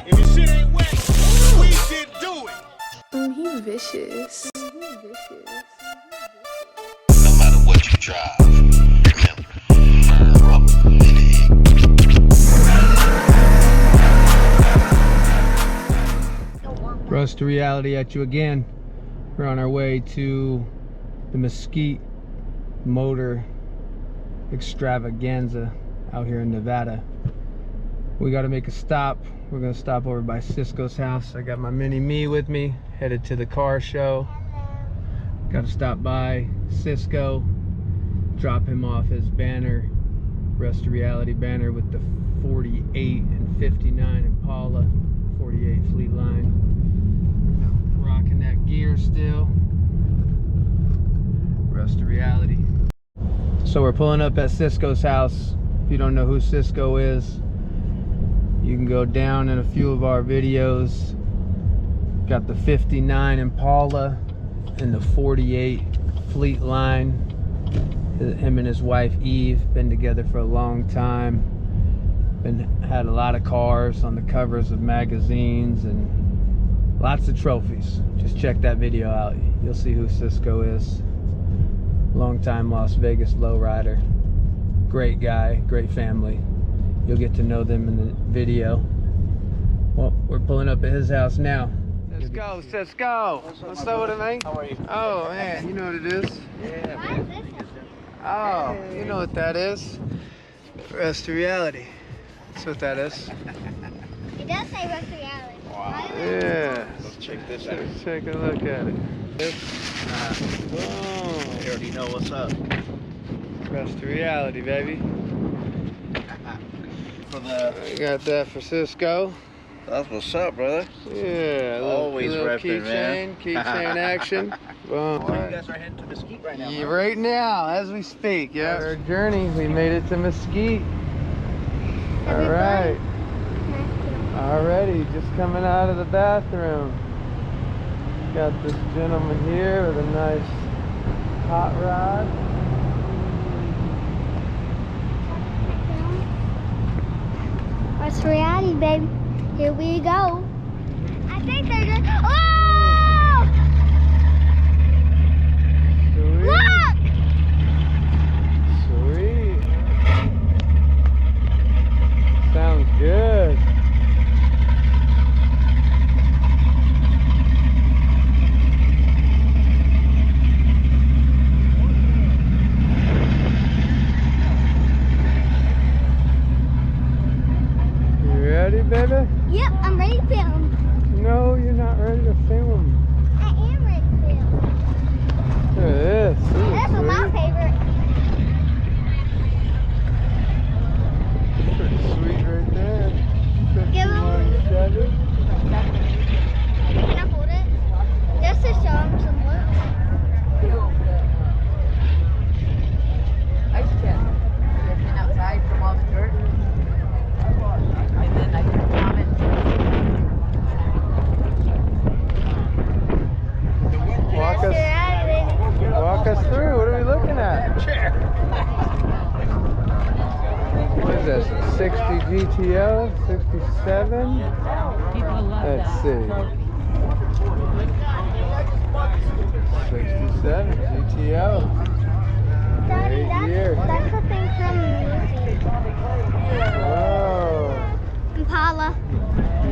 If your shit ain't wet, we did do it. He vicious. No matter what you drive, remember, burn rubber in the egg. Rust to reality at you again. We're on our way to the Mesquite motor extravaganza out here in Nevada. We got to make a stop. We're gonna stop over by Cisco's house. I got my mini me with me, headed to the car show. Got to stop by Cisco, drop him off his banner, Rust to reality banner with the 48 and 59 Impala, 48 Fleet Line. Rocking that gear still. Rust to reality. So we're pulling up at Cisco's house. If you don't know who Cisco is, you can go down in a few of our videos. Got the 59 Impala and the 48 Fleet Line. Him and his wife Eve been together for a long time. Had a lot of cars on the covers of magazines and lots of trophies. Just check that video out. You'll see who Cisco is. Long-time Las Vegas lowrider. Great guy, great family. You'll get to know them in the video. Well, we're pulling up at his house now. Cisco, Cisco. What's up with it, man? How are you? Oh, man, you know what it is? Yeah, man. Oh, you know what that is? Rust to reality. That's what that is. It does say Rust to reality. Wow. Yeah. Let's check this out. Let's take a look at it. Boom. You already know what's up. Rust to reality, baby. For the, I got that for Cisco. that's what's up, brother. Yeah, Always repping, man. Keychain action. Boom. You guys are heading to Mesquite right now. Yeah, right now, as we speak, yeah. Our journey, we made it to Mesquite. All right. Already, just coming out of the bathroom. Got this gentleman here with a nice hot rod. Rust to reality, baby. Here we go. I think they're good. Oh! Sweet. Look! Sweet. Sounds good. Ready, baby? Yep, I'm ready to film. No, you're not ready to film. I am ready to film. Look at this. Ooh, That's my sweet. favorite. Pretty sweet right there. Give 'em. 51 Chevy. Can I hold it? Just to show them some looks. Ice chest. I've been outside from all the dirt. And then I can comment. Walk Rust to us, reality. walk us through. What are we looking at? What is this? 60 GTO? 67? Let's see. 67 GTO. Daddy, 8 years. that's the thing from the movie. Oh. Impala.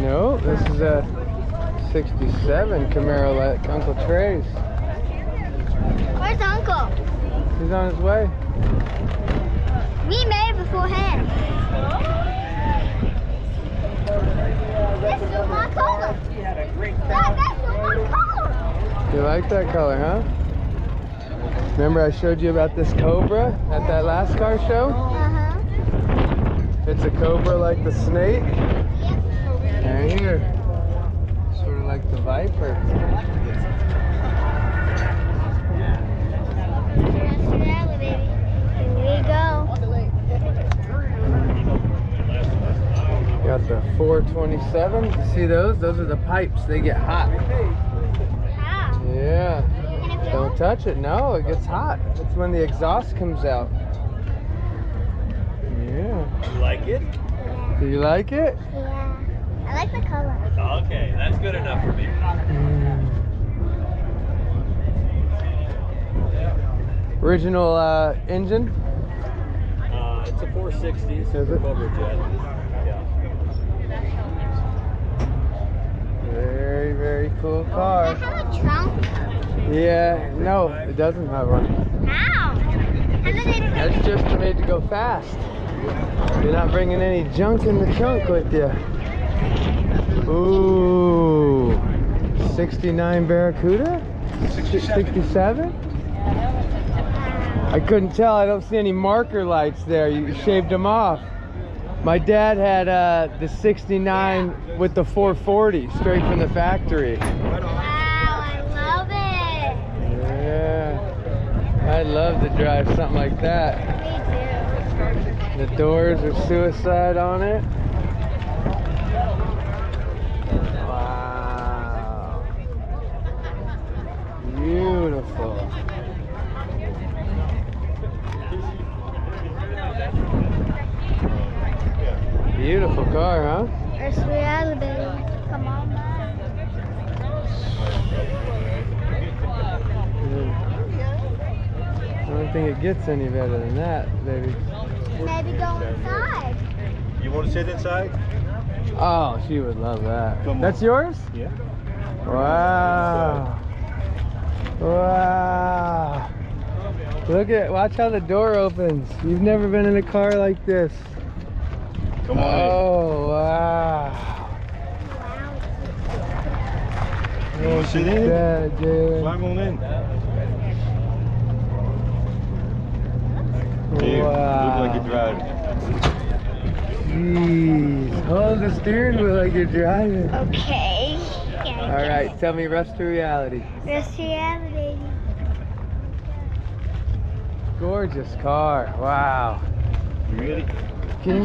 No, this is a 67 Camaro like Uncle Trey's. Where's Uncle? He's on his way. We made it before him. This is my color. Dad, that's my color. You like that color, huh? Remember I showed you about this Cobra at that last car show? Uh-huh. It's a Cobra like the snake. Yep. Right here. Sort of like the Viper. Rust to reality, baby. Here we go. Got the 427. You see those? Those are the pipes. They get hot. How? Yeah. Can it Don't feel? touch it. No, it gets hot. That's when the exhaust comes out. Yeah. You like it? Do you like it? Yeah. I I like the color. Okay, that's good enough for me. Original engine? It's a 460. Is it? Turbojet. Yeah. Very, very cool car. Does it have a trunk? Yeah, no, it doesn't have one. How? How do they That's just made to go fast. You're not bringing any junk in the trunk with you. Ooh, 69 Barracuda? 67? I couldn't tell. I don't see any marker lights there. You shaved them off. My dad had the 69 with the 440 straight from the factory. Wow, I love it. Yeah, I'd love to drive something like that. Me The doors are suicide on it. Wow. Beautiful. Beautiful car, huh? too. It's reality, baby. Come on back. I don't think it gets any better than that, baby. Maybe go inside. You want to sit inside? Oh, she would love that. Come on. That's yours? Yeah. Wow. Wow. Watch how the door opens. You've never been in a car like this. Come on Oh, wow. in. You want to sit in? Yeah, dude. Climb on in. Dude, Wow. look like you're driving. Jeez. Hold the steering wheel like you're driving. Okay. All right, tell me rest to reality. It's reality, baby. Gorgeous car. Wow. You ready? Can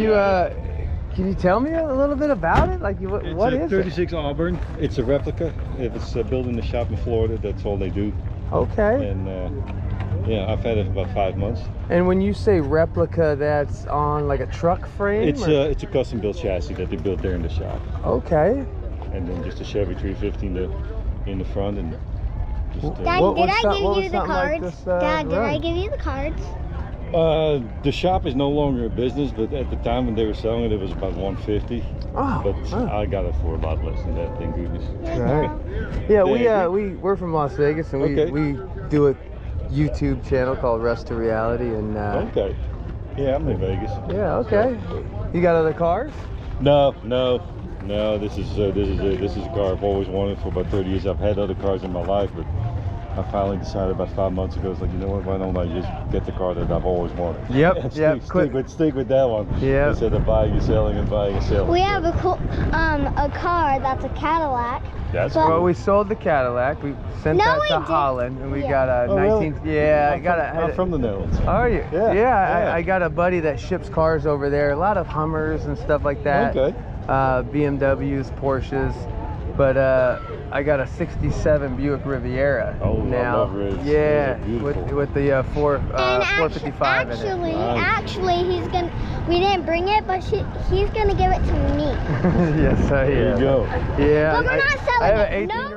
you tell me a little bit about it? Like, what It's is a it? 36 Auburn. It's a replica. If it's built in the shop in Florida, that's all they do. Okay. And yeah, I've had it for about 5 months. And when you say replica, that's on like a truck frame? It's a custom built chassis that they built there in the shop, Okay. and then just a Chevy 350 in the front, and just Dad, What did was I some- give what you was the something like cards? this, Dad, did I run? give you the cards? the shop is no longer a business, but at the time when they were selling it, it was about 150. Oh, But oh. I got it for a lot less than that, thank goodness. Right. Yeah, Yeah, we're from Las Vegas, and Okay. we do a YouTube channel called Rest to Reality, and Okay. Yeah, I'm in Vegas. yeah, okay. You got other cars? No. This is a car I've always wanted for about 30 years. I've had other cars in my life, but I finally decided about 5 months ago. It's like, you know what? Why don't I just get the car that I've always wanted? Yep, And yep, stick with that one. Yep. Instead of buying and selling and buying and selling. We have a car that's a Cadillac. That's but- Well, we sold the Cadillac. We sent No, that we to didn't. Holland, and we Yeah. got a Oh, really? 19. Yeah, I got I'm from the Netherlands. Are you? Yeah, yeah. I got a buddy that ships cars over there. A lot of Hummers and stuff like that. Okay. BMWs, Porsches, but I got a '67 Buick Riviera Oh, I now. love Rivs. Yeah, Those are beautiful. with the And 455 in it. actually, we didn't bring it, but he's gonna give it to me. Yes, I am. There you go. Yeah, But we're I not selling have it. an No. 18-year-old